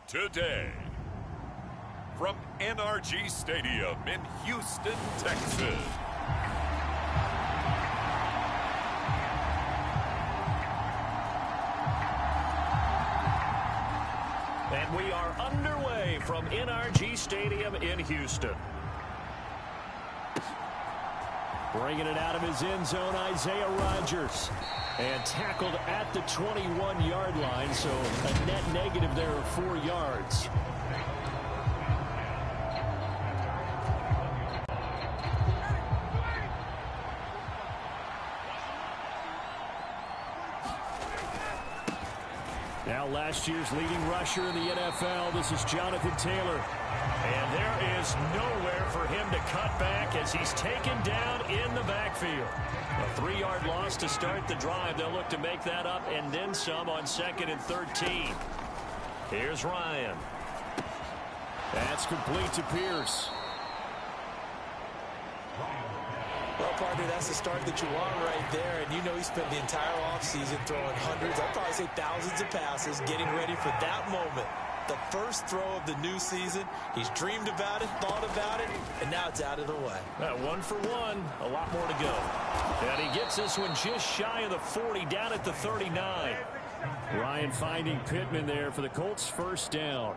today. From NRG Stadium in Houston, Texas. And we are underway from NRG Stadium in Houston. Bringing it out of his end zone, Isaiah Rodgers. And tackled at the 21-yard line, so a net negative there of 4 yards. Now last year's leading rusher in the NFL, this is Jonathan Taylor. And there is nowhere for him to cut back as he's taken down in the backfield. A 3-yard loss to start the drive. They'll look to make that up and then some on 2nd and 13. Here's Ryan. That's complete to Pierce. Well, partner, that's the start that you want right there. And you know he spent the entire offseason throwing hundreds, I'd probably say thousands of passes, getting ready for that moment. The first throw of the new season. He's dreamed about it, thought about it, and now it's out of the way. 1 for 1. A lot more to go. And he gets this one just shy of the 40, down at the 39. Ryan finding Pittman there for the Colts' first down.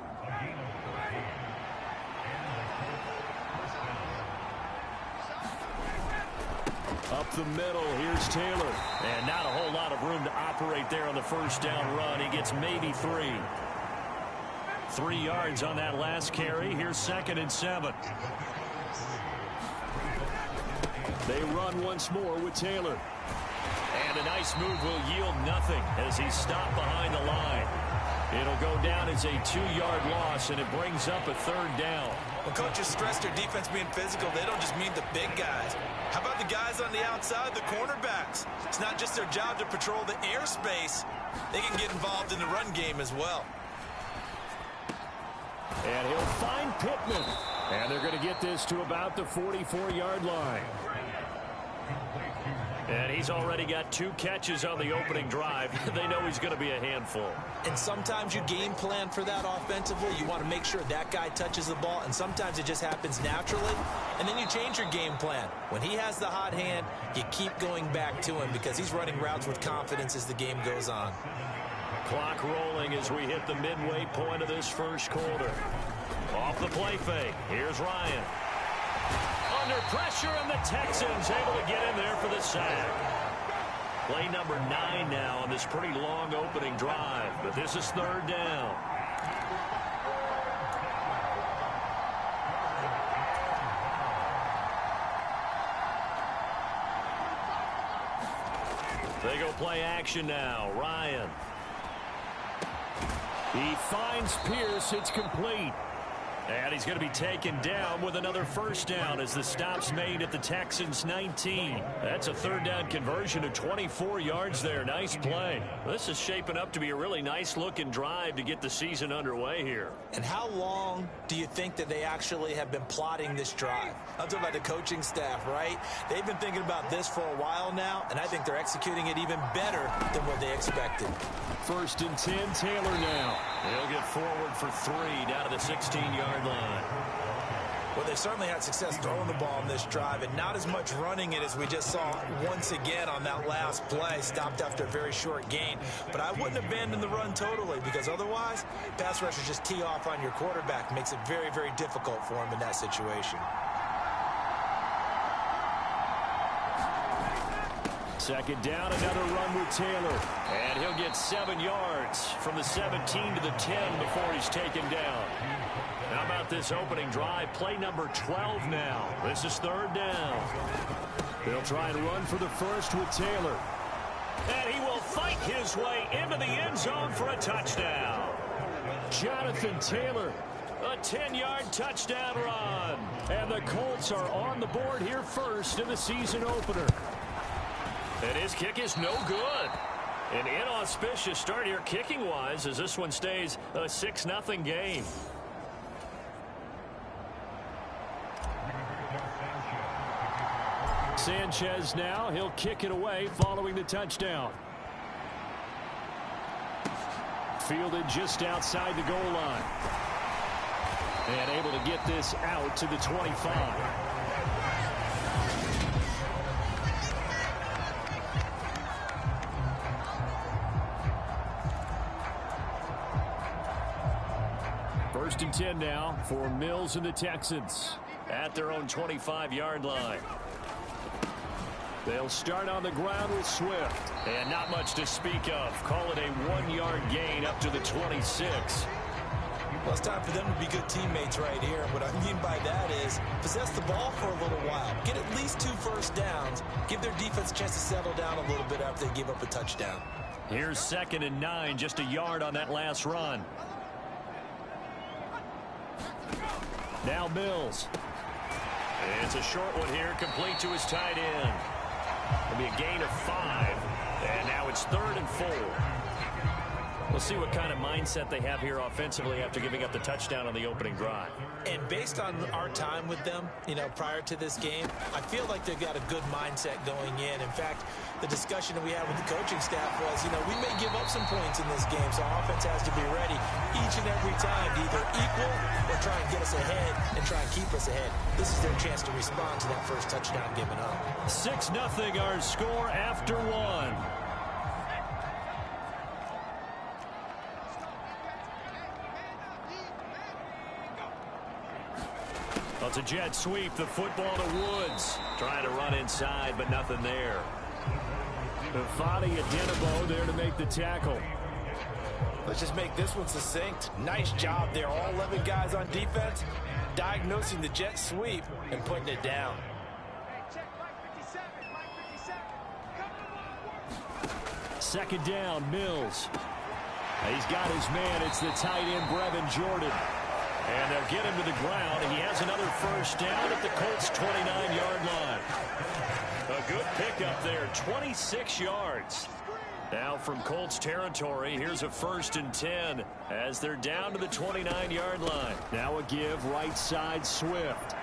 Up the middle, here's Taylor. And not a whole lot of room to operate there on the first down run. He gets maybe 3. 3 yards on that last carry. Here's 2nd and 7. They run once more with Taylor. And a nice move will yield nothing as he's stopped behind the line. It'll go down as a 2-yard loss, and it brings up a 3rd down. When coaches stress their defense being physical, they don't just mean the big guys. How about the guys on the outside, the cornerbacks? It's not just their job to patrol the airspace. They can get involved in the run game as well. And he'll find Pittman. And they're going to get this to about the 44-yard line. And he's already got 2 catches on the opening drive. They know he's going to be a handful. And sometimes you game plan for that offensively. You want to make sure that guy touches the ball, and sometimes it just happens naturally. And then you change your game plan. When he has the hot hand, you keep going back to him because he's running routes with confidence as the game goes on. Clock rolling as we hit the midway point of this first quarter. Off the play fake. Here's Ryan. Under pressure, and the Texans able to get in there for the sack. Play number 9 now on this pretty long opening drive, but this is 3rd down. They go play action now. Ryan. He finds Pierce. It's complete. And he's going to be taken down with another first down as the stop's made at the Texans' 19. That's a 3rd down conversion of 24 yards there. Nice play. This is shaping up to be a really nice-looking drive to get the season underway here. And how long do you think that they actually have been plotting this drive? I'm talking about the coaching staff, right? They've been thinking about this for a while now, and I think they're executing it even better than what they expected. 1st and 10, Taylor now. He'll get forward for 3 down to the 16-yard line. Well, they certainly had success throwing the ball on this drive, and not as much running it as we just saw once again on that last play. Stopped after a very short gain. But I wouldn't abandon the run totally, because otherwise, pass rushers just tee off on your quarterback. Makes it very, very difficult for him in that situation. 2nd down, another run with Taylor. And he'll get 7 yards from the 17 to the 10 before he's taken down. How about this opening drive? Play number 12 now. This is 3rd down. They'll try and run for the first with Taylor. And he will fight his way into the end zone for a touchdown. Jonathan Taylor, a 10-yard touchdown run. And the Colts are on the board here first in the season opener. And his kick is no good. An inauspicious start here kicking-wise as this one stays a 6-0 game. Sanchez now. He'll kick it away following the touchdown. Fielded just outside the goal line. And able to get this out to the 25. First and 10 now for Mills and the Texans at their own 25-yard line. They'll start on the ground with Swift. And not much to speak of. Call it a 1-yard gain up to the 26. Well, it's time for them to be good teammates right here. What I mean by that is possess the ball for a little while. Get at least 2 first downs. Give their defense a chance to settle down a little bit after they give up a touchdown. Here's 2nd and 9, just a yard on that last run. Now Mills. It's a short one here, complete to his tight end. It'll be a gain of 5, and now it's 3rd and 4. We'll see what kind of mindset they have here offensively after giving up the touchdown on the opening drive. And based on our time with them, prior to this game, I feel like they've got a good mindset going in. In fact, the discussion that we had with the coaching staff was, we may give up some points in this game, so our offense has to be ready each and every time to either equal or try and get us ahead and try and keep us ahead. This is their chance to respond to that first touchdown given up. 6-0 our score after 1. Well, it's a jet sweep, the football to Woods. Trying to run inside, but nothing there. Fadi Adenabo there to make the tackle. Let's just make this one succinct. Nice job there. All 11 guys on defense diagnosing the jet sweep and putting it down. Second down, Mills. He's got his man. It's the tight end, Brevin Jordan. And they'll get him to the ground. He has another first down at the Colts' 29-yard line. A good pickup there, 26 yards. Now from Colts territory, here's a 1st and 10 as they're down to the 29-yard line. Now a give right side Swift.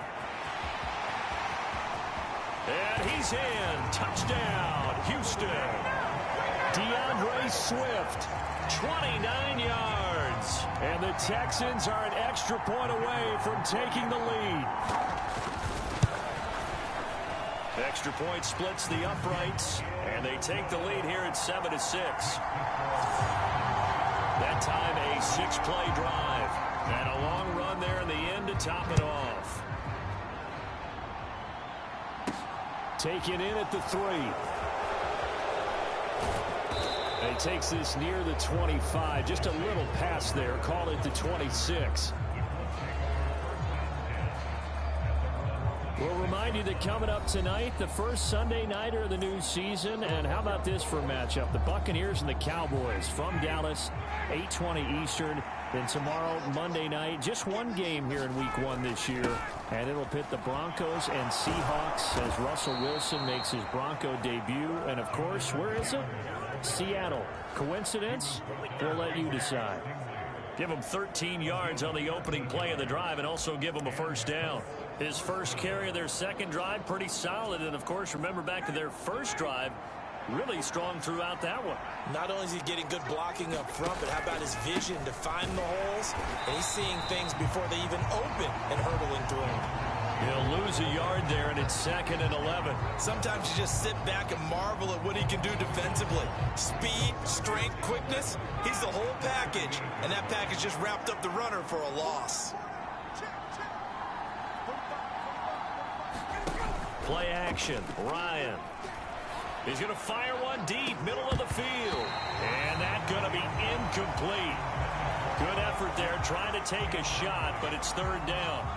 And he's in. Touchdown, Houston. DeAndre Swift, 29 yards. And the Texans are an extra point away from taking the lead. The extra point splits the uprights, and they take the lead here at 7-6. That time a 6-play drive. And a long run there in the end to top it off. Taken in at the 3. And he takes this near the 25. Just a little pass there. Call it the 26. We'll remind you that coming up tonight, the first Sunday nighter of the new season. And how about this for a matchup? The Buccaneers and the Cowboys from Dallas, 8:20 Eastern. Then tomorrow, Monday night, just one game here in Week 1 this year. And it'll pit the Broncos and Seahawks as Russell Wilson makes his Bronco debut. And, of course, where is it? Seattle. Coincidence? We'll let you decide. Give him 13 yards on the opening play of the drive and also give him a first down. His first carry of their second drive, pretty solid. And, of course, remember back to their first drive, really strong throughout that one. Not only is he getting good blocking up front, but how about his vision to find the holes? And he's seeing things before they even open and hurdling through them. He'll lose a yard there, and it's 2nd and 11. Sometimes you just sit back and marvel at what he can do defensively. Speed, strength, quickness, he's the whole package. And that package just wrapped up the runner for a loss. Play action, Ryan. He's going to fire one deep, middle of the field. And that's going to be incomplete. Good effort there, trying to take a shot, but it's 3rd down.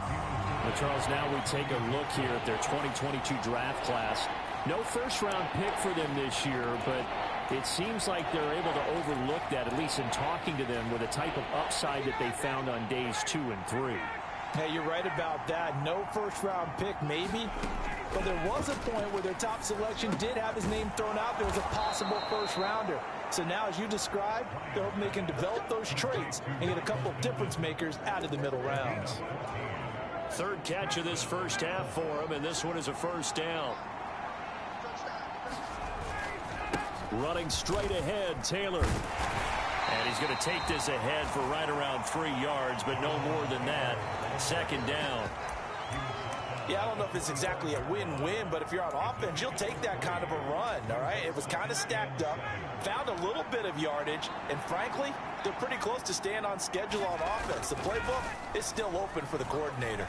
Well, Charles, now we take a look here at their 2022 draft class. No first-round pick for them this year, but it seems like they're able to overlook that, at least in talking to them, with the type of upside that they found on days 2 and 3. Hey, you're right about that. No first-round pick, maybe. But there was a point where their top selection did have his name thrown out there as a possible first-rounder. So now, as you described, they're hoping they can develop those traits and get a couple of difference makers out of the middle rounds. 3rd catch of this first half for him, and this one is a first down. Running straight ahead, Taylor. And he's going to take this ahead for right around 3 yards, but no more than that. Second down. Yeah, I don't know if it's exactly a win-win, but if you're on offense, you'll take that kind of a run, all right? It was kind of stacked up, found a little bit of yardage, and frankly, they're pretty close to staying on schedule on offense. The playbook is still open for the coordinator.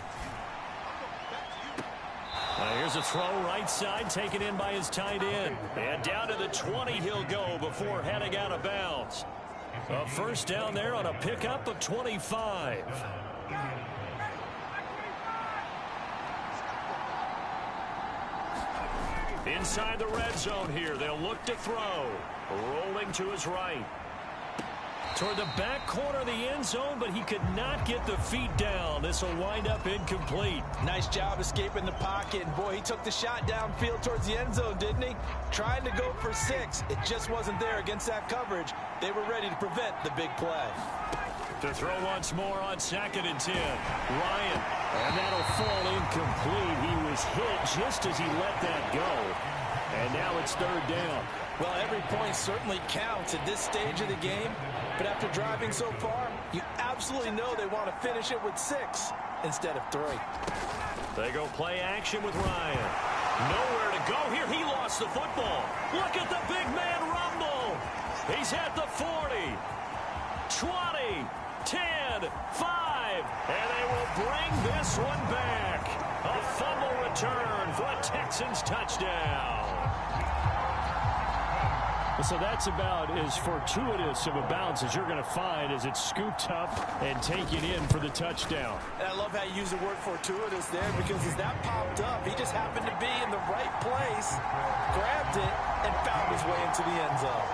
Here's a throw right side, taken in by his tight end. And down to the 20 he'll go before heading out of bounds. A first down there on a pickup of 25. Inside the red zone here, they'll look to throw. Rolling to his right. Toward the back corner of the end zone, but he could not get the feet down. This will wind up incomplete. Nice job escaping the pocket. And boy, he took the shot downfield towards the end zone, didn't he? Trying to go for 6. It just wasn't there against that coverage. They were ready to prevent the big play. To throw once more on 2nd and 10. Ryan. And that'll fall incomplete. He was hit just as he let that go. And now it's 3rd down. Well, every point certainly counts at this stage of the game. But after driving so far, you absolutely know they want to finish it with 6 instead of 3. They go play action with Ryan. Nowhere to go here. He lost the football. Look at the big man rumble. He's at the 40, 20, 10, 5. And they will bring this one back. A fumble return for a Texans touchdown. So that's about as fortuitous of a bounce as you're going to find as it's scooped up and taken in for the touchdown. And I love how you use the word fortuitous there, because as that popped up, he just happened to be in the right place, grabbed it, and found his way into the end zone.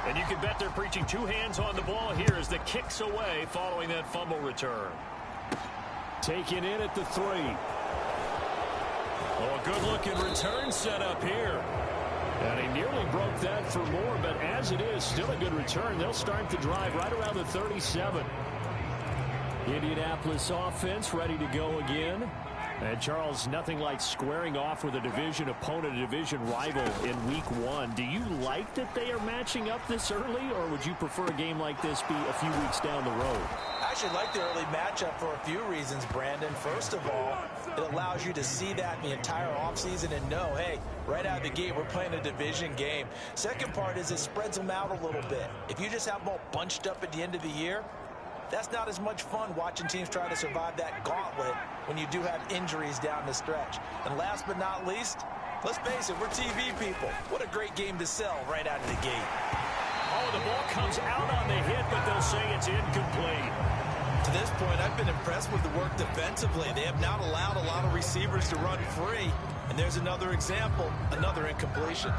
And you can bet they're preaching 2 hands on the ball here as the kick's away following that fumble return. Taken in at the 3. Oh, a good-looking return set up here. And he nearly broke that for more, but as it is, still a good return. They'll start the drive right around the 37. Indianapolis offense ready to go again. And, Charles, nothing like squaring off with a division opponent, a division rival in Week 1. Do you like that they are matching up this early, or would you prefer a game like this be a few weeks down the road? I actually like the early matchup for a few reasons, Brandon. First of all, it allows you to see that the entire offseason and know, hey, right out of the gate, we're playing a division game. Second part is it spreads them out a little bit. If you just have them all bunched up at the end of the year, that's not as much fun watching teams try to survive that gauntlet when you do have injuries down the stretch. And last but not least, let's face it, we're TV people. What a great game to sell right out of the gate. Oh, the ball comes out on the hit, but they'll say it's incomplete. To this point, I've been impressed with the work defensively. They have not allowed a lot of receivers to run free. And there's another example, another incompletion.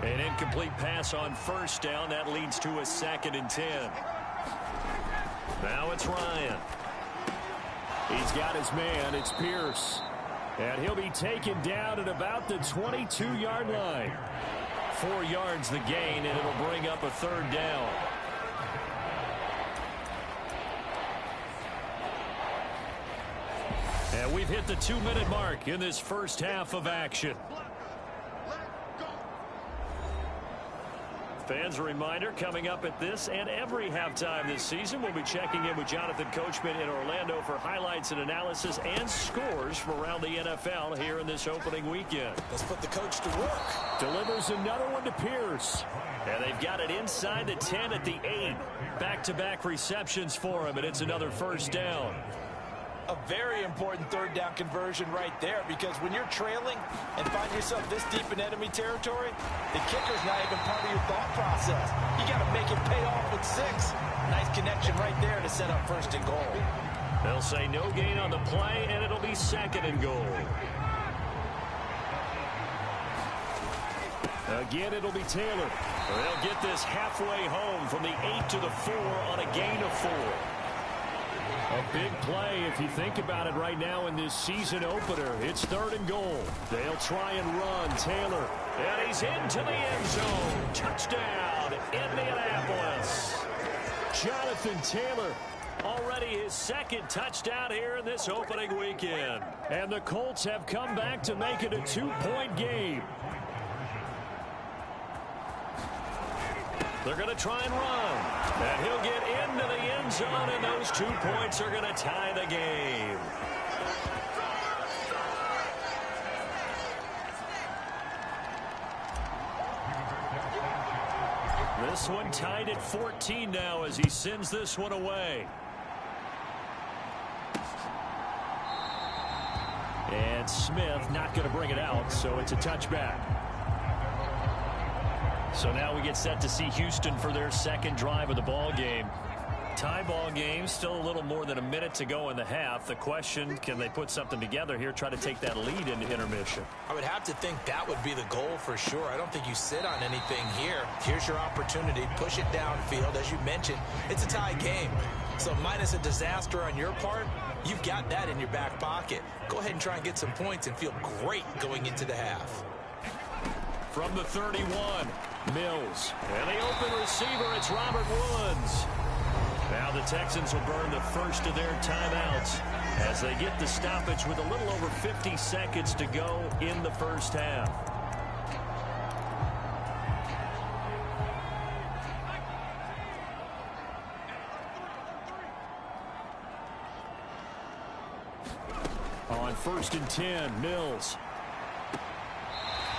An incomplete pass on first down. That leads to a 2nd and 10. Now it's Ryan. He's got his man. It's Pierce. And he'll be taken down at about the 22-yard line. 4 yards the gain, and it'll bring up a 3rd down. And we've hit the 2-minute mark in this first half of action. Fans, a reminder, coming up at this and every halftime this season, we'll be checking in with Jonathan Coachman in Orlando for highlights and analysis and scores from around the NFL here in this opening weekend. Let's put the coach to work. Delivers another one to Pierce. And they've got it inside the 10 at the 8. Back-to-back receptions for him, and it's another first down. A very important 3rd down conversion right there, because when you're trailing and find yourself this deep in enemy territory, the kicker's not even part of your thought process. You got to make it pay off with 6. Nice connection right there to set up 1st and goal. They'll say no gain on the play, and it'll be 2nd and goal. Again, it'll be Taylor. They'll get this halfway home from the 8 to the 4 on a gain of 4. A big play if you think about it right now in this season opener. It's 3rd and goal. They'll try and run. Taylor. And he's into the end zone. Touchdown, Indianapolis. Jonathan Taylor Already his second touchdown here in this opening weekend. And the Colts have come back to make it a 2-point game. They're going to try and run. And he'll get into the end zone, and those 2 points are going to tie the game. This one tied at 14 now as he sends this one away. And Smith not going to bring it out, so it's a touchback. So now we get set to see Houston for their second drive of the ball game. Tie ball game, still a little more than a minute to go in the half. The question, can they put something together here, try to take that lead into intermission? I would have to think that would be the goal for sure. I don't think you sit on anything here. Here's your opportunity. Push it downfield. As you mentioned, it's a tie game. So minus a disaster on your part, you've got that in your back pocket. Go ahead and try and get some points and feel great going into the half. From the 31, Mills. And the open receiver, it's Robert Woods. Now the Texans will burn the first of their timeouts as they get the stoppage with a little over 50 seconds to go in the first half. On 1st and 10, Mills.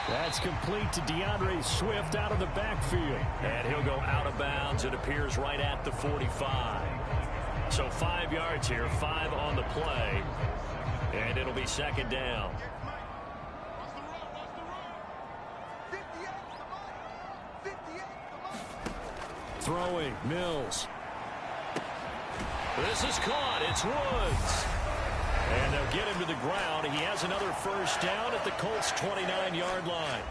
That's complete to DeAndre Swift out of the backfield. And he'll go out of bounds. It appears right at the 45. So 5 yards here, 5 on the play. And it'll be second down. Throwing, Mills. This is caught. It's Woods. And they'll get him to the ground. He has another first down at the Colts' 29-yard line.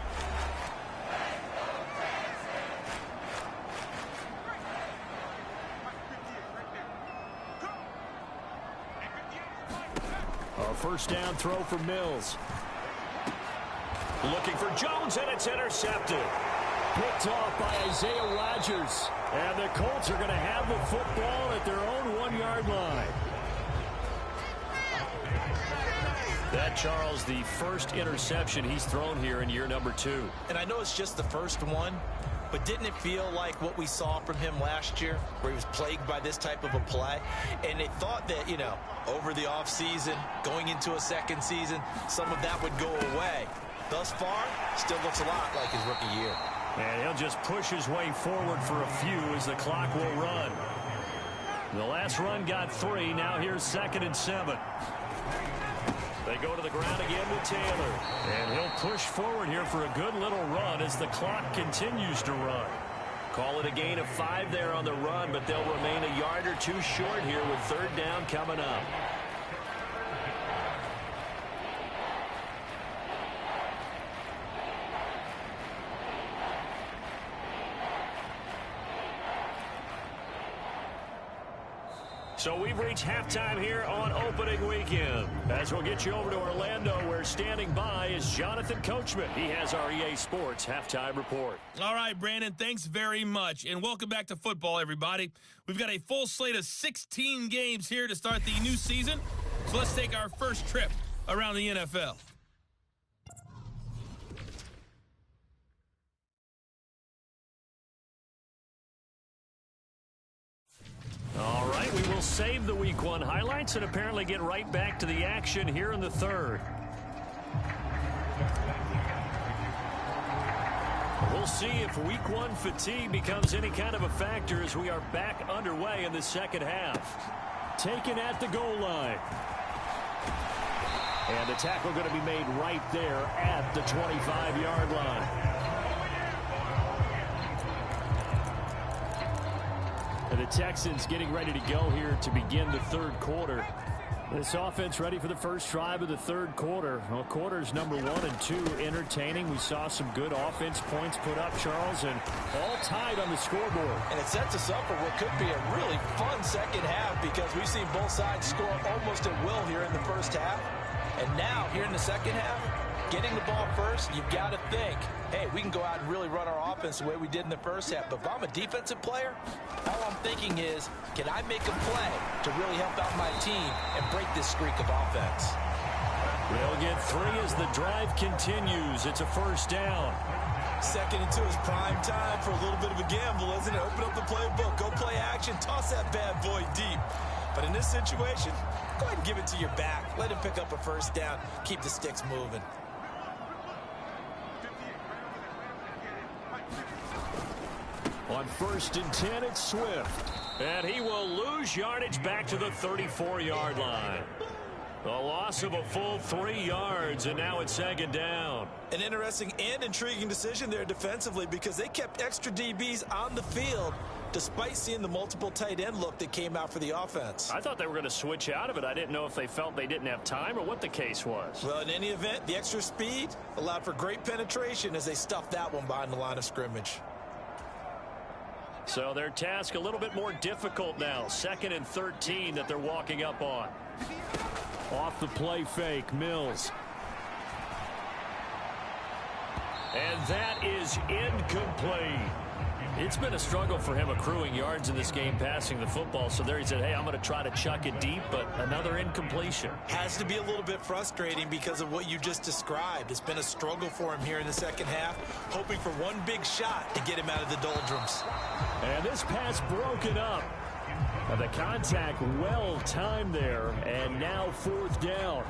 A first down throw for Mills. Looking for Jones, and it's intercepted. Picked off by Isaiah Rodgers. And the Colts are going to have the football at their own 1-yard line. That, Charles, the first interception he's thrown here in year number 2. And I know it's just the first one, but didn't it feel like what we saw from him last year, where he was plagued by this type of a play? And they thought that, you know, over the offseason, going into a second season, some of that would go away. Thus far, still looks a lot like his rookie year. And he'll just push his way forward for a few as the clock will run. The last run got 3. Now here's 2nd and 7. They go to the ground again with Taylor. And he'll push forward here for a good little run as the clock continues to run. Call it a gain of 5 there on the run, but they'll remain a yard or 2 short here with 3rd down coming up. So we've reached halftime here on opening weekend. As we'll get you over to Orlando, where standing by is Jonathan Coachman. He has our EA Sports halftime report. All right, Brandon, thanks very much. And welcome back to football, everybody. We've got a full slate of 16 games here to start the new season. So let's take our first trip around the NFL. All right, we will save the Week 1 highlights and apparently get right back to the action here in the 3rd. We'll see if Week 1 fatigue becomes any kind of a factor as we are back underway in the second half. Taken at the goal line. And the tackle going to be made right there at the 25-yard line. And the Texans getting ready to go here to begin the 3rd quarter. This offense ready for the first drive of the 3rd quarter. Well, quarters number 1 and 2 entertaining. We saw some good offense points put up, Charles, and all tied on the scoreboard. And it sets us up for what could be a really fun second half because we've seen both sides score almost at will here in the first half. And now, here in the second half, getting the ball first, you've got to think, hey, we can go out and really run our offense the way we did in the first half. But if I'm a defensive player, all I'm thinking is, can I make a play to really help out my team and break this streak of offense? They'll get 3 as the drive continues. It's a first down. 2nd and 2 is prime time for a little bit of a gamble, isn't it? Open up the playbook, go play action, toss that bad boy deep. But in this situation, go ahead and give it to your back. Let him pick up a first down. Keep the sticks moving. On 1st and 10, it's Swift. And he will lose yardage back to the 34-yard line. A loss of a full 3 yards, and now it's 2nd down. An interesting and intriguing decision there defensively because they kept extra DBs on the field despite seeing the multiple tight end look that came out for the offense. I thought they were going to switch out of it. I didn't know if they felt they didn't have time or what the case was. Well, in any event, the extra speed allowed for great penetration as they stuffed that one behind the line of scrimmage. So their task a little bit more difficult now. 2nd and 13 that they're walking up on. Off the play fake, Mills. And that is incomplete. It's been a struggle for him accruing yards in this game passing the football. So there he said, hey, I'm going to try to chuck it deep, but another incompletion. Has to be a little bit frustrating because of what you just described. It's been a struggle for him here in the second half, hoping for one big shot to get him out of the doldrums. And this pass broken up. The contact well timed there, and now 4th down.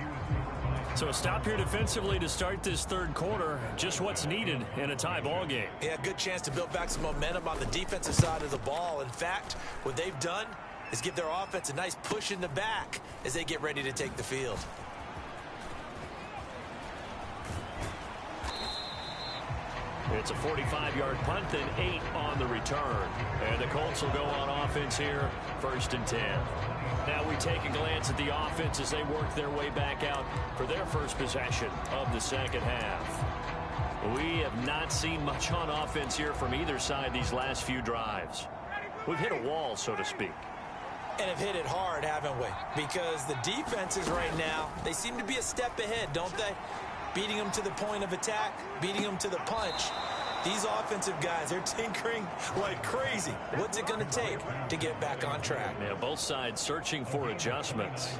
So a stop here defensively to start this 3rd quarter. Just what's needed in a tie ball game. Yeah, good chance to build back some momentum on the defensive side of the ball. In fact, what they've done is give their offense a nice push in the back as they get ready to take the field. It's a 45-yard punt, then 8 on the return. And the Colts will go on offense here, 1st and 10. Now we take a glance at the offense as they work their way back out for their first possession of the second half. We have not seen much on offense here from either side these last few drives. We've hit a wall, so to speak. And have hit it hard, haven't we? Because the defenses right now, they seem to be a step ahead, don't they? Beating them to the point of attack, beating them to the punch. These offensive guys, they're tinkering like crazy. What's it going to take to get back on track? Yeah, both sides searching for adjustments.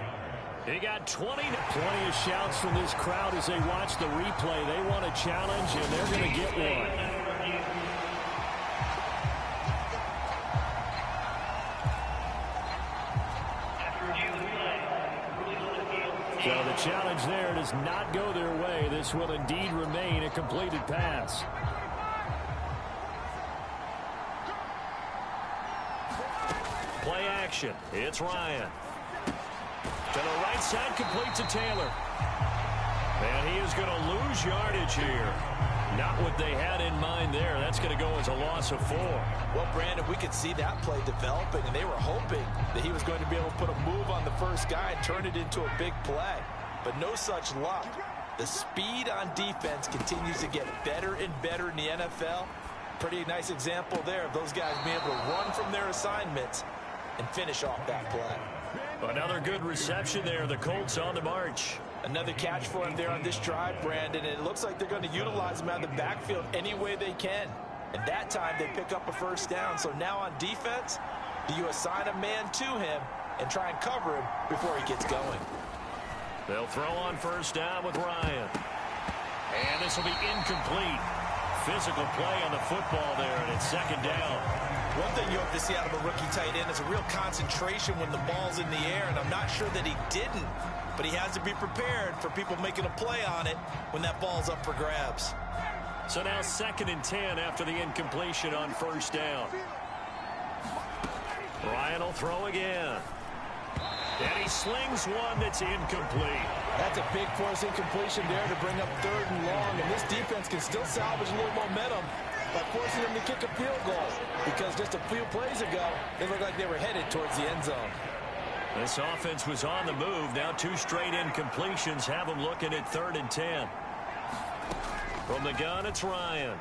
He got 20. Plenty of shouts from this crowd as they watch the replay. They want a challenge, and they're going to get one. So the challenge there does not go their way. This will indeed remain a completed pass. Play action. It's Ryan. To the right side, complete to Taylor. And he is going to lose yardage here. Not what they had in mind there. That's going to go as a loss of 4. Well, Brandon, we could see that play developing, and they were hoping that he was going to be able to put a move on the first guy and turn it into a big play. But no such luck. The speed on defense continues to get better and better in the NFL. Pretty nice example there of those guys being able to run from their assignments and finish off that play. Another good reception there. The Colts on the march. Another catch for him there on this drive, Brandon. And it looks like they're going to utilize him out of the backfield any way they can. And that time they pick up a first down. So now on defense, do you assign a man to him and try and cover him before he gets going? They'll throw on first down with Ryan. And this will be incomplete. Physical play on the football there, and it's 2nd down. One thing you hope to see out of a rookie tight end is a real concentration when the ball's in the air, and I'm not sure that he didn't, but he has to be prepared for people making a play on it when that ball's up for grabs. So now 2nd and 10 after the incompletion on first down. Ryan will throw again. And he slings one that's incomplete. That's a big force incompletion there to bring up 3rd and long, and this defense can still salvage a little momentum by forcing them to kick a field goal, because just a few plays ago, it looked like they were headed towards the end zone. This offense was on the move. Now 2 straight incompletions have them looking at 3rd and 10. From the gun, it's Ryan.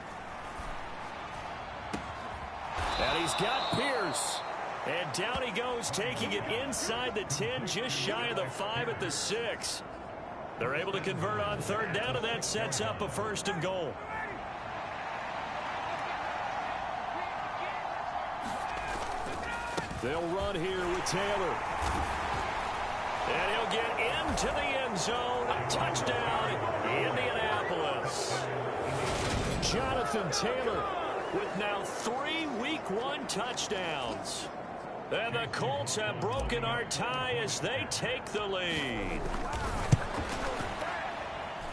And he's got Pierce. And down he goes, taking it inside the 10, just shy of the 5 at the 6. They're able to convert on third down, and that sets up a 1st and goal. They'll run here with Taylor. And he'll get into the end zone. Touchdown, Indianapolis. Jonathan Taylor with now 3 Week 1 touchdowns. And the Colts have broken our tie as they take the lead.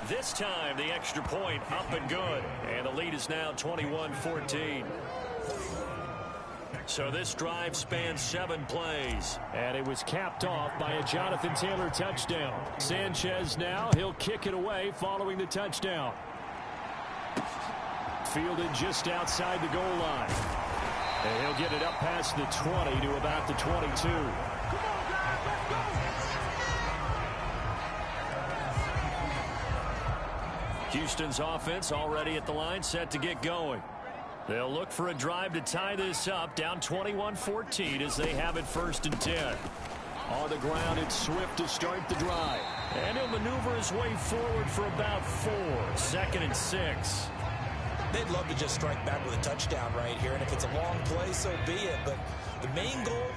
This time, the extra point up and good. And the lead is now 21-14. So this drive spans 7 plays. And it was capped off by a Jonathan Taylor touchdown. Sanchez now, he'll kick it away following the touchdown. Fielded just outside the goal line. And he'll get it up past the 20 to about the 22. Houston's offense already at the line, set to get going. They'll look for a drive to tie this up, down 21-14 as they have it 1st and 10. On the ground, it's Swift to start the drive. And he'll maneuver his way forward for about 4. 2nd and 6. They'd love to just strike back with a touchdown right here, and if it's a long play, so be it. But the main goal,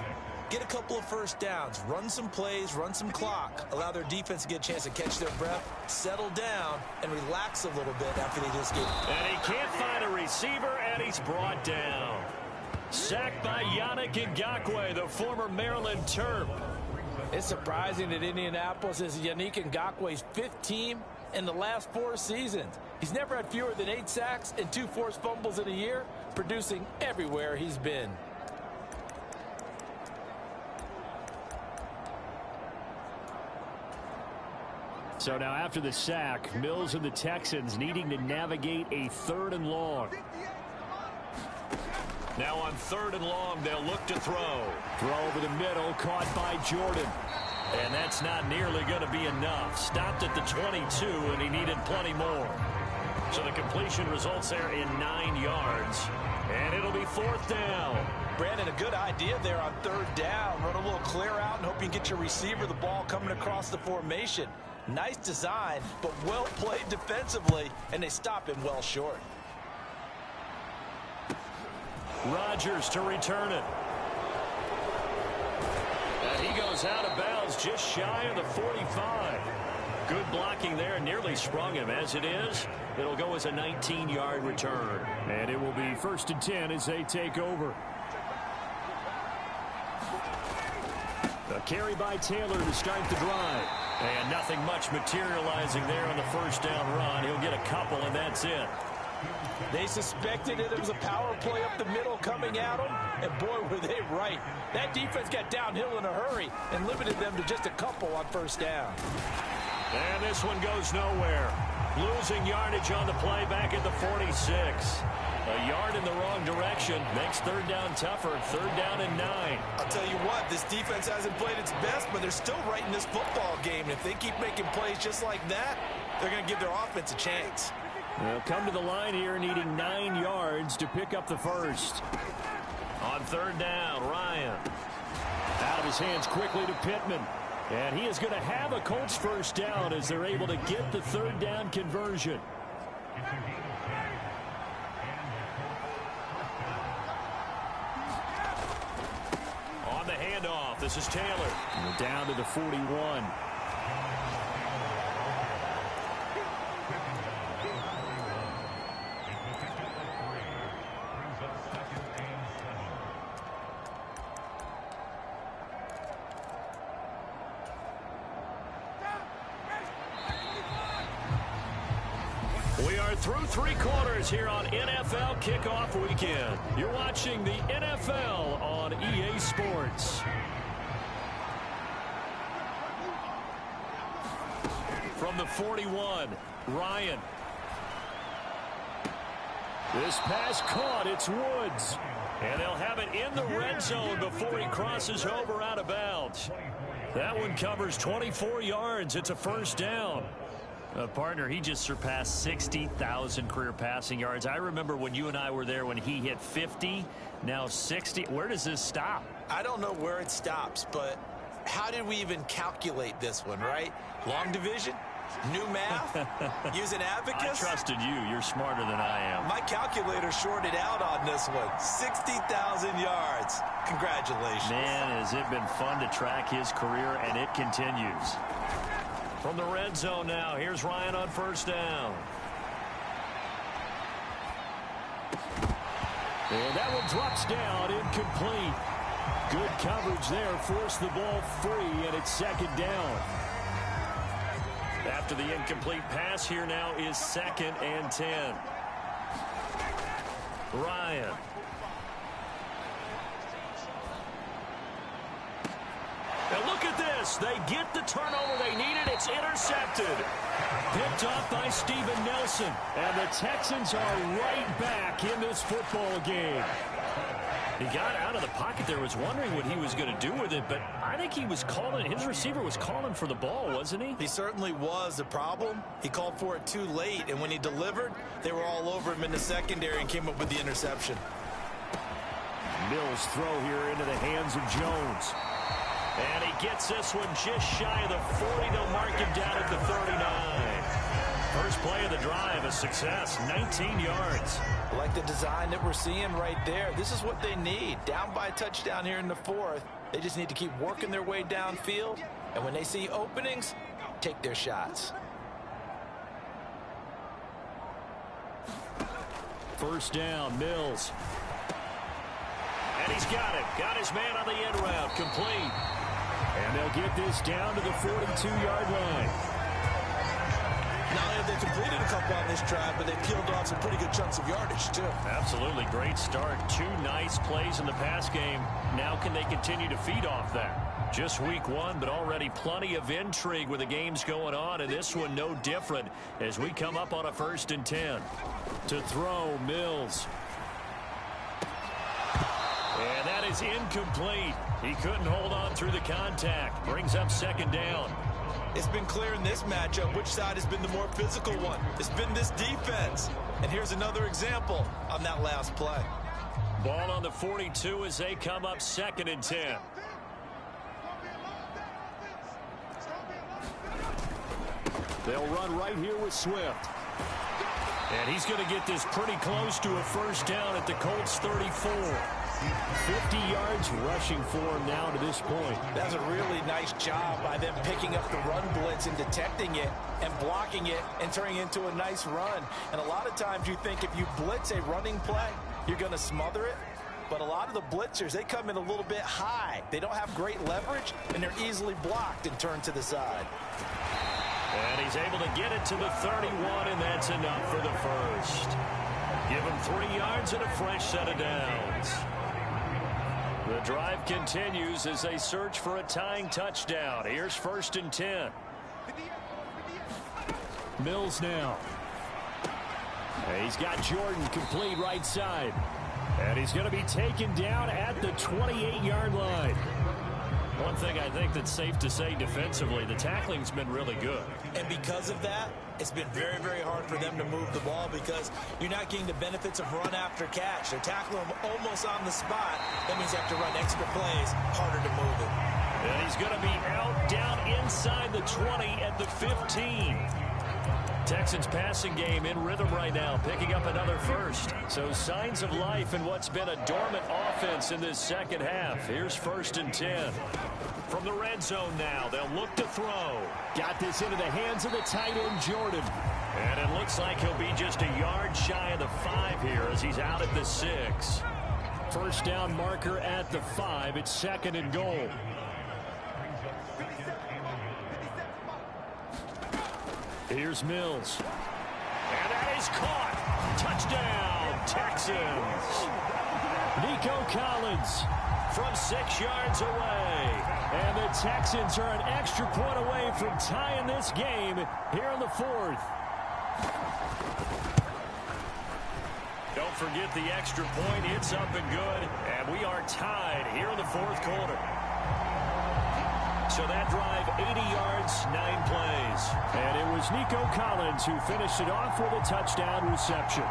get a couple of 1st downs, run some plays, run some clock, allow their defense to get a chance to catch their breath, settle down, and relax a little bit after they just get... And he can't find a receiver, and he's brought down. Sacked by Yannick Ngakoue, the former Maryland Terp. It's surprising that Indianapolis is Yannick Ngakoue's 5th team in the last 4 seasons. He's never had fewer than 8 sacks and 2 forced fumbles in a year, producing everywhere he's been. So now after the sack, Mills and the Texans needing to navigate a 3rd and long. Now on 3rd and long, they'll look to throw. Throw over the middle, caught by Jordan. And that's not nearly going to be enough. Stopped at the 22, and he needed plenty more. So the completion results there in 9 yards. And it'll be 4th down. Brandon, a good idea there on 3rd down. Run a little clear out and hope you can get your receiver the ball coming across the formation. Nice design, but well played defensively, and they stop him well short. Rodgers to return it. And he goes out of bounds just shy of the 45. Good blocking there, nearly sprung him. As it is, it'll go as a 19-yard return. And it will be 1st and 10 as they take over. A carry by Taylor to start the drive. And nothing much materializing there on the 1st down run. He'll get a couple, and that's it. They suspected it was a power play up the middle coming at them, and boy, were they right. That defense got downhill in a hurry and limited them to just a couple on 1st down. And this one goes nowhere. Losing yardage on the play back at the 46. A yard in the wrong direction makes 3rd down tougher. 3rd down and 9. I'll tell you what, this defense hasn't played its best, but they're still right in this football game. And if they keep making plays just like that, they're going to give their offense a chance. They'll come to the line here needing 9 yards to pick up the 1st. On 3rd down, Ryan. Out of his hands quickly to Pittman. And he is going to have a Colts 1st down as they're able to get the 3rd down conversion. On the handoff, this is Taylor. And down to the 41. We are through 3 quarters here on NFL Kickoff Weekend. You're watching the NFL on EA Sports. From the 41, Ryan. This pass caught. It's Woods. And they'll have it in the red zone before he crosses over out of bounds. That one covers 24 yards. It's a 1st down. Partner, he just surpassed 60,000 career passing yards. I remember when you and I were there when he hit 50, now 60. Where does this stop? I don't know where it stops, but how did we even calculate this one, right? Long division? New math? Using abacus? I trusted you. You're smarter than I am. My calculator shorted out on this one. 60,000 yards. Congratulations. Man, has it been fun to track his career, and it continues. From the red zone now, here's Ryan on first down. And that one drops down, incomplete. Good coverage there, forced the ball free, and it's second down. After the incomplete pass, here now is 2nd and 10. Ryan. And look at this. They get the turnover they needed. It's intercepted. Picked off by Steven Nelson. And the Texans are right back in this football game. He got out of the pocket there, was wondering what he was going to do with it, but I think he was calling, his receiver was calling for the ball, wasn't he? He certainly was. The problem, he called for it too late, and when he delivered, they were all over him in the secondary and came up with the interception. Mills throw here into the hands of Jones. And he gets this one just shy of the 40. They'll mark him down at the 39. First play of the drive, a success, 19 yards. I like the design that we're seeing right there. This is what they need. Down by a touchdown here in the 4th. They just need to keep working their way downfield. And when they see openings, take their shots. First down, Mills. And he's got it. Got his man on the end route, complete. And they'll get this down to the 42-yard line. Not only have they completed a couple on this drive, but they peeled off some pretty good chunks of yardage, too. Absolutely. Great start. 2 nice plays in the pass game. Now can they continue to feed off that? Just week 1, but already plenty of intrigue with the games going on, and this one no different as we come up on a 1st and 10. To throw, Mills. And that is incomplete. He couldn't hold on through the contact. Brings up 2nd down. It's been clear in this matchup which side has been the more physical one. It's been this defense. And here's another example on that last play. Ball on the 42 as they come up 2nd and 10. They'll run right here with Swift. And he's going to get this pretty close to a 1st down at the Colts 34. 50 yards rushing for him now to this point. That's a really nice job by them picking up the run blitz and detecting it and blocking it and turning it into a nice run. And a lot of times you think if you blitz a running play, you're going to smother it. But a lot of the blitzers, they come in a little bit high. They don't have great leverage, and they're easily blocked and turned to the side. And he's able to get it to the 31, and that's enough for the first. Give him 3 yards and a fresh set of downs. The drive continues as they search for a tying touchdown. Here's 1st and 10. Mills now. And he's got Jordan complete right side. And he's going to be taken down at the 28-yard line. One thing I think that's safe to say defensively, the tackling's been really good. And because of that, it's been very, very hard for them to move the ball because you're not getting the benefits of run after catch. They're tackling them almost on the spot. That means you have to run extra plays, harder to move it. And he's going to be out down inside the 20 at the 15. Texans passing game in rhythm right now, picking up another first. So signs of life in what's been a dormant offense in this second half. Here's 1st and 10. From the red zone now, they'll look to throw. Got this into the hands of the tight end, Jordan. And it looks like he'll be just a yard shy of the 5 here as he's out at the 6. First down marker at the 5. It's 2nd and goal. Here's Mills. And that is caught. Touchdown, Texans. Nico Collins from 6 yards away. And the Texans are an extra point away from tying this game here in the 4th. Don't forget the extra point. It's up and good. And we are tied here in the 4th quarter. So that drive, 80 yards, 9 plays. And it was Nico Collins who finished it off with a touchdown reception.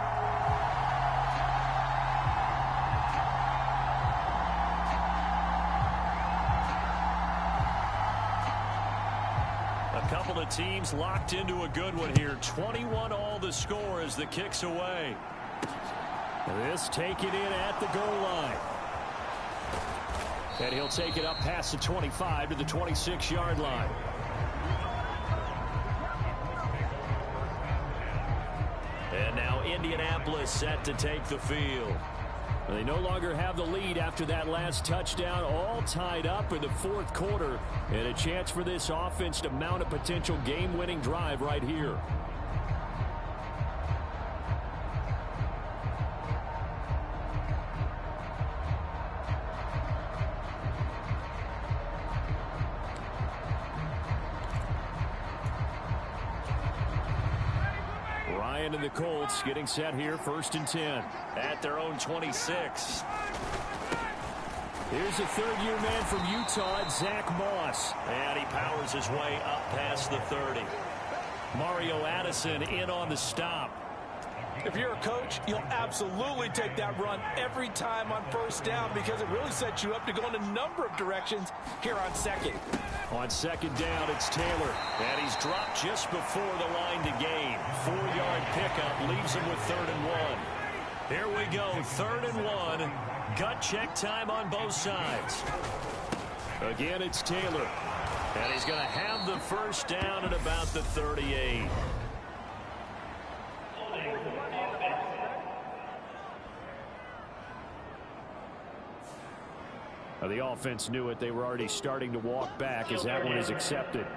A couple of teams locked into a good one here. 21-all the score as the kick's away. This taken in at the goal line. And he'll take it up past the 25 to the 26-yard line. And now Indianapolis set to take the field. They no longer have the lead after that last touchdown, all tied up in the fourth quarter, and a chance for this offense to mount a potential game-winning drive right here. And the Colts getting set here, 1st and 10 at their own 26. Here's a third-year man from Utah, Zach Moss, and he powers his way up past the 30. Mario Addison in on the stop. If you're a coach, you'll absolutely take that run every time on 1st down because it really sets you up to go in a number of directions here on 2nd. On 2nd down, it's Taylor, and he's dropped just before the line to gain. 4-yard pickup leaves him with 3rd and 1. Here we go, 3rd and 1. Gut check time on both sides. Again, it's Taylor, and he's going to have the 1st down at about the 38. The offense knew it. They were already starting to walk back as that one is accepted.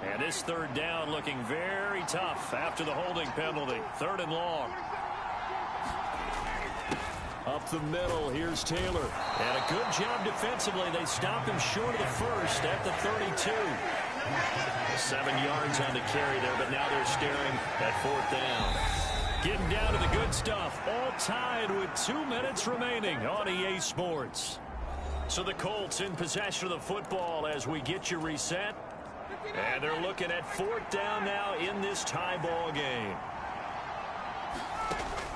And this 3rd down looking very tough after the holding penalty. 3rd and long. Up the middle, here's Taylor. And a good job defensively. They stopped him short of the 1st at the 32. 7 yards on the carry there, but now they're staring at 4th down. Getting down to the good stuff. All tied with 2 minutes remaining on EA Sports. So the Colts in possession of the football as we get you reset. And they're looking at 4th down now in this tie ball game.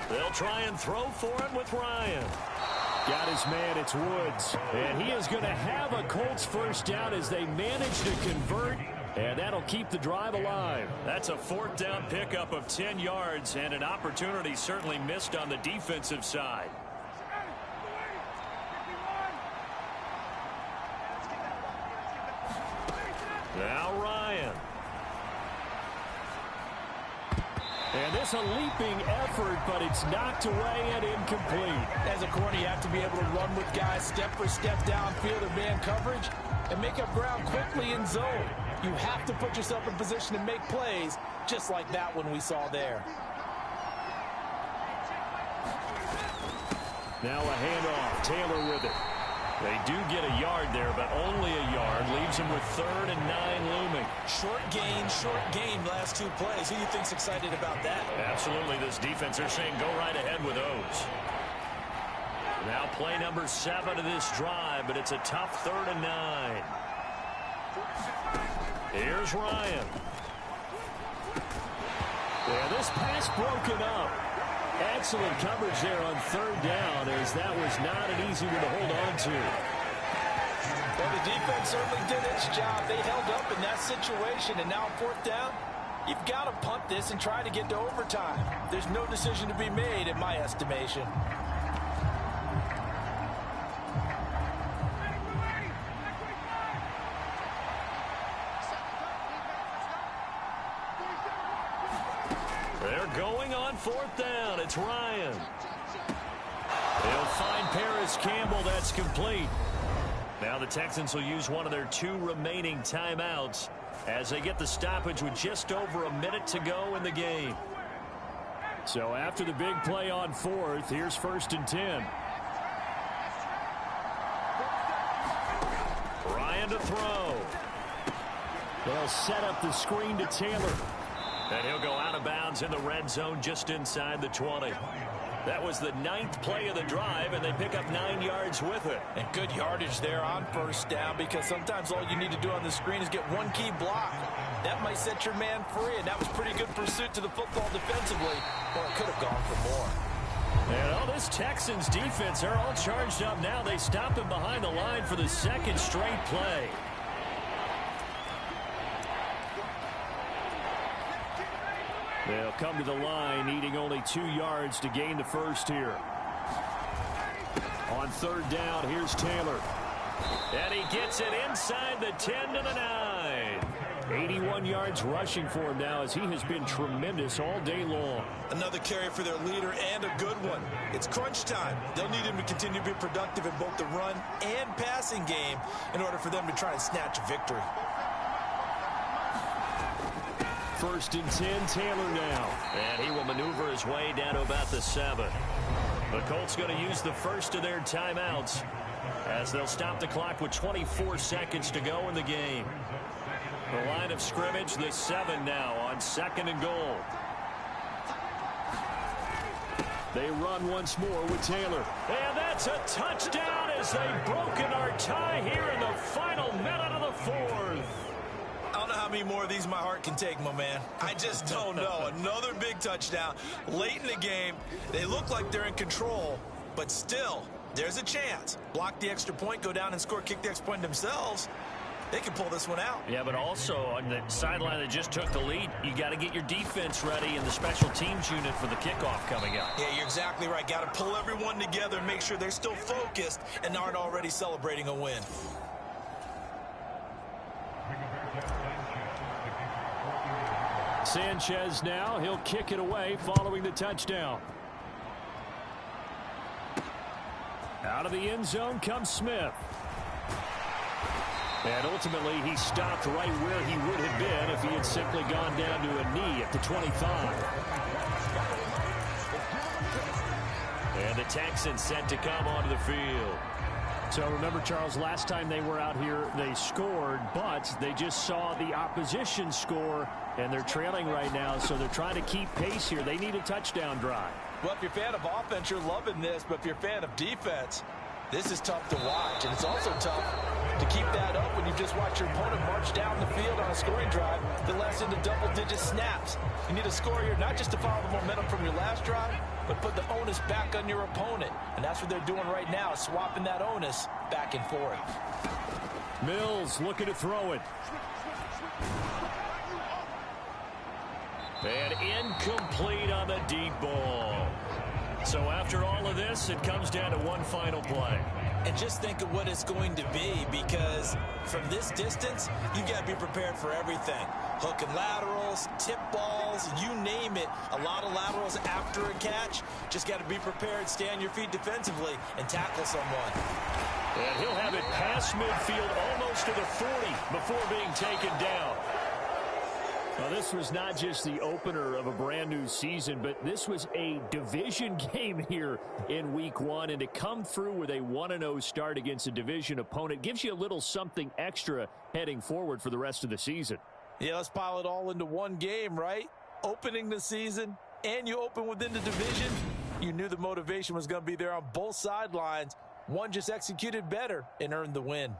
They'll try and throw for it with Ryan. Got his man, it's Woods. And he is going to have a Colts 1st down as they manage to convert. And that'll keep the drive alive. That's a 4th down pickup of 10 yards and an opportunity certainly missed on the defensive side. Now Ryan. And this a leaping effort, but it's knocked away and incomplete. As a corner, you have to be able to run with guys step for step downfield in man coverage and make up ground quickly in zone. You have to put yourself in position to make plays, just like that one we saw there. Now a handoff. Taylor with it. They do get a yard there, but only a yard. Leaves them with 3rd and 9 looming. Short gain last 2 plays. Who do you think's excited about that? Absolutely. This defense, they're saying go right ahead with those. Now play number 7 of this drive, but it's a tough 3rd and 9. Here's Ryan. Yeah, this pass broken up. Excellent coverage there on 3rd down, as that was not an easy one to hold on to. Well, the defense certainly did its job. They held up in that situation, and now 4th down, you've got to punt this and try to get to overtime. There's no decision to be made, in my estimation. They're going on 4th down. It's Ryan. They'll find Paris Campbell. That's complete. Now the Texans will use one of their 2 remaining timeouts as they get the stoppage with just over a minute to go in the game. So after the big play on 4th, here's 1st and 10. Ryan to throw. They'll set up the screen to Taylor. And he'll go out of bounds in the red zone just inside the 20. That was the 9th play of the drive, and they pick up 9 yards with it. And good yardage there on first down, because sometimes all you need to do on the screen is get one key block. That might set your man free, and that was pretty good pursuit to the football defensively, or it could have gone for more. And all this Texans defense, they're all charged up now. They stop him behind the line for the 2nd straight play. They'll come to the line, needing only 2 yards to gain the first here. On 3rd down, here's Taylor. And he gets it inside the 10 to the 9. 81 yards rushing for him now, as he has been tremendous all day long. Another carry for their leader, and a good one. It's crunch time. They'll need him to continue to be productive in both the run and passing game in order for them to try and snatch a victory. 1st and 10, Taylor now. And he will maneuver his way down to about the 7. The Colts going to use the first of their timeouts as they'll stop the clock with 24 seconds to go in the game. The line of scrimmage, the 7 now on 2nd and goal. They run once more with Taylor. And that's a touchdown as they've broken our tie here in the final minute of the 4th. I don't know how many more of these my heart can take, my man. I just don't know. Another big touchdown late in the game. They look like they're in control, but still, there's a chance. Block the extra point, go down and score, kick the extra point themselves. They can pull this one out. Yeah, but also on the sideline that just took the lead, you got to get your defense ready and the special teams unit for the kickoff coming up. Yeah, you're exactly right. Got to pull everyone together and make sure they're still focused and aren't already celebrating a win. Sanchez now, he'll kick it away following the touchdown. Out of the end zone comes Smith. And ultimately he stopped right where he would have been if he had simply gone down to a knee at the 25. And the Texans set to come onto the field. So remember, Charles, last time they were out here, they scored, but they just saw the opposition score, and they're trailing right now, so they're trying to keep pace here. They need a touchdown drive. Well, if you're a fan of offense, you're loving this, but if you're a fan of defense, this is tough to watch, and it's also tough to keep that up when you just watch your opponent march down the field on a scoring drive that lasts into double-digit snaps. You need a score here, not just to follow the momentum from your last drive, but put the onus back on your opponent. And that's what they're doing right now, swapping that onus back and forth. Mills looking to throw it. And incomplete on the deep ball. So after all of this, it comes down to one final play. And just think of what it's going to be, because from this distance, you've got to be prepared for everything. Hook and laterals, tip balls, you name it. A lot of laterals after a catch. Just got to be prepared, stay on your feet defensively, and tackle someone. And he'll have it past midfield almost to the 40 before being taken down. Well, this was not just the opener of a brand new season, but this was a division game here in week 1. And to come through with a 1-0 start against a division opponent gives you a little something extra heading forward for the rest of the season. Yeah, let's pile it all into one game, right? Opening the season, and you open within the division. You knew the motivation was going to be there on both sidelines. One just executed better and earned the win.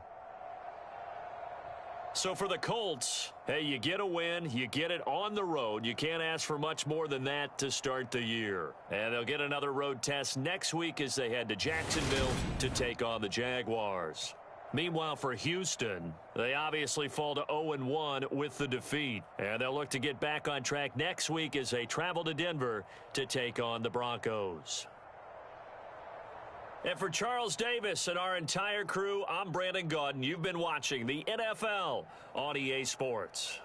So for the Colts, hey, you get a win, you get it on the road. You can't ask for much more than that to start the year. And they'll get another road test next week as they head to Jacksonville to take on the Jaguars. Meanwhile, for Houston, they obviously fall to 0-1 with the defeat. And they'll look to get back on track next week as they travel to Denver to take on the Broncos. And for Charles Davis and our entire crew, I'm Brandon Gaudin. You've been watching the NFL on EA Sports.